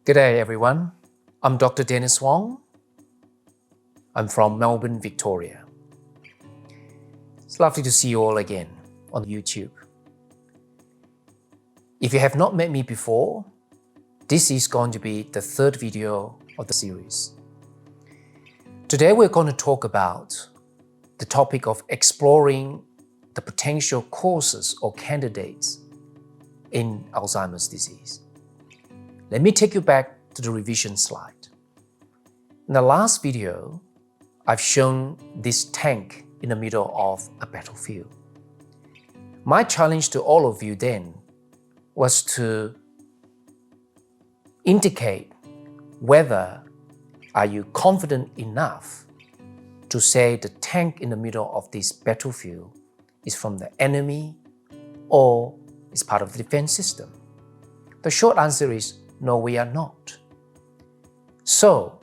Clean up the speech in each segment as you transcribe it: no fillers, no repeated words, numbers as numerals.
Good day, everyone. I'm Dr. Dennis Wong. I'm from Melbourne, Victoria. It's lovely to see you all again on YouTube. If you have not met me before, this is going to be the third video of the series. Today we're going to talk about the topic of exploring the potential causes or candidates in Alzheimer's disease. Let me take you back to the revision slide. In the last video, I've shown this tank in the middle of a battlefield. My challenge to all of you then was to indicate whether are you confident enough to say the tank in the middle of this battlefield is from the enemy or is part of the defense system. The short answer is no, we are not. So,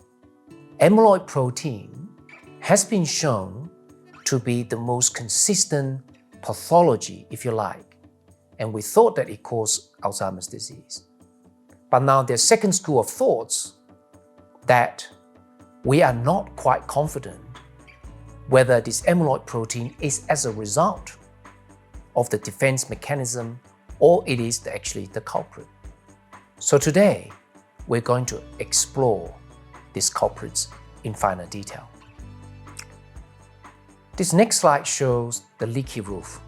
amyloid protein has been shown to be the most consistent pathology, if you like, and we thought that it caused Alzheimer's disease. But now there's a second school of thoughts that we are not quite confident whether this amyloid protein is as a result of the defense mechanism or it is actually the culprit. So today, we're going to explore these culprits in finer detail. This next slide shows the leaky roof.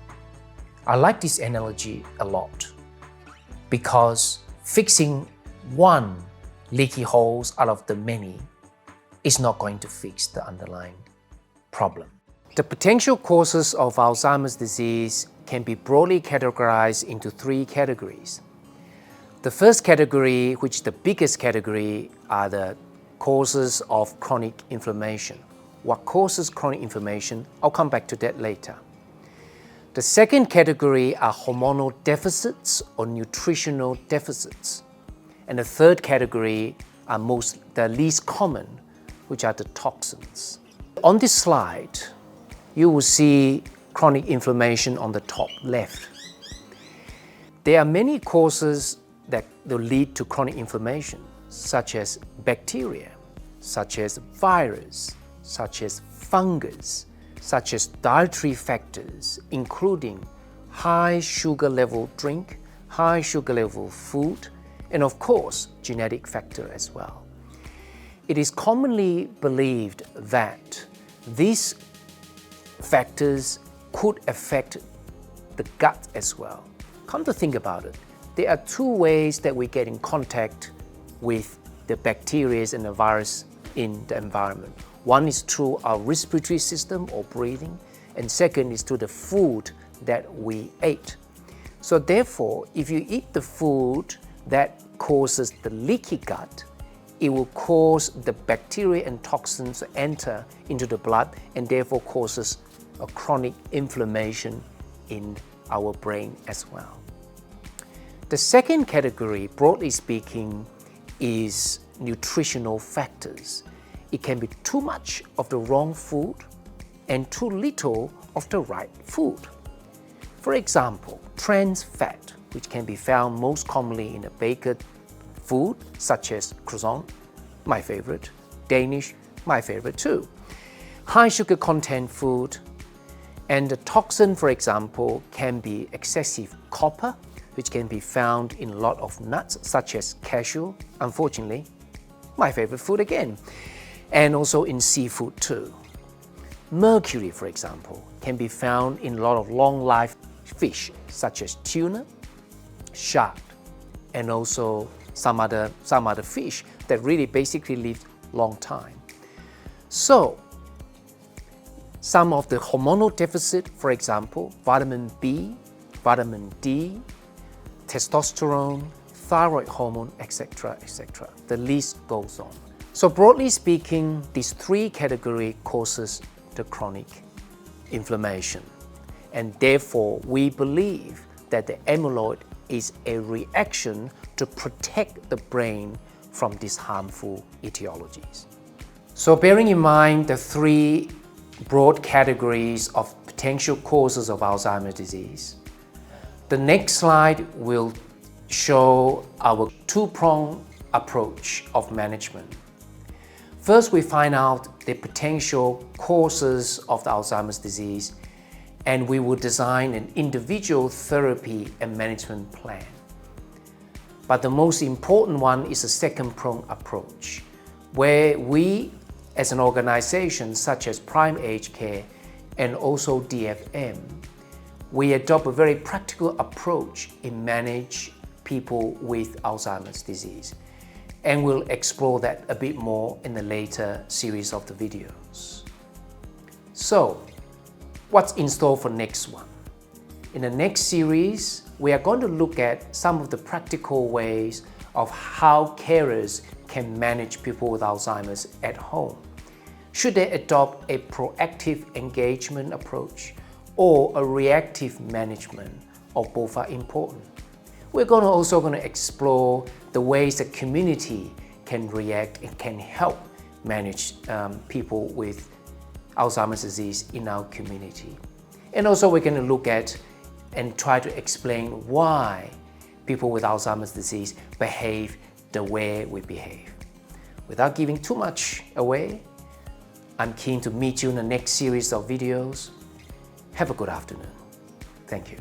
I like this analogy a lot because fixing one leaky holes out of the many is not going to fix the underlying problem. The potential causes of Alzheimer's disease can be broadly categorized into three categories. The first category, which is the biggest category, are the causes of chronic inflammation. What causes chronic inflammation? I'll come back to that later. The second category are hormonal deficits or nutritional deficits. And the third category are the least common, which are the toxins. On this slide, you will see chronic inflammation on the top left. There are many causes that will lead to chronic inflammation, such as bacteria, such as virus, such as fungus, such as dietary factors, including high sugar level drink, high sugar level food, and of course, genetic factor as well. It is commonly believed that these factors could affect the gut as well. Come to think about it, there are two ways that we get in contact with the bacteria and the virus in the environment. One is through our respiratory system or breathing, and second is through the food that we ate. So therefore, if you eat the food that causes the leaky gut, it will cause the bacteria and toxins to enter into the blood and therefore causes a chronic inflammation in our brain as well. The second category, broadly speaking, is nutritional factors. It can be too much of the wrong food and too little of the right food. For example, trans fat, which can be found most commonly in a baked food, such as croissant, my favorite, Danish, my favorite too. High sugar content food, and the toxin, for example, can be excessive copper, which can be found in a lot of nuts, such as cashew, unfortunately, my favorite food again, and also in seafood too. Mercury, for example, can be found in a lot of long-life fish, such as tuna, shark, and also some other fish that really basically live long time. So, some of the hormonal deficit, for example, vitamin B, vitamin D, testosterone, thyroid hormone, etc., etc. The list goes on. So broadly speaking, these three categories causes the chronic inflammation. And therefore, we believe that the amyloid is a reaction to protect the brain from these harmful etiologies. So bearing in mind the three broad categories of potential causes of Alzheimer's disease, the next slide will show our two-pronged approach of management. First, we find out the potential causes of the Alzheimer's disease, and we will design an individual therapy and management plan. But the most important one is a second-pronged approach, where we, as an organization such as Prime Age Care and also DFM, we adopt a very practical approach in manage people with Alzheimer's disease. And we'll explore that a bit more in the later series of the videos. So, what's in store for next one? In the next series, we are going to look at some of the practical ways of how carers can manage people with Alzheimer's at home. Should they adopt a proactive engagement approach or a reactive management, or both are important? We're also going to explore the ways the community can react and can help manage people with Alzheimer's disease in our community. And also we're going to look at and try to explain why people with Alzheimer's disease behave the way we behave. Without giving too much away, I'm keen to meet you in the next series of videos. Have a good afternoon. Thank you.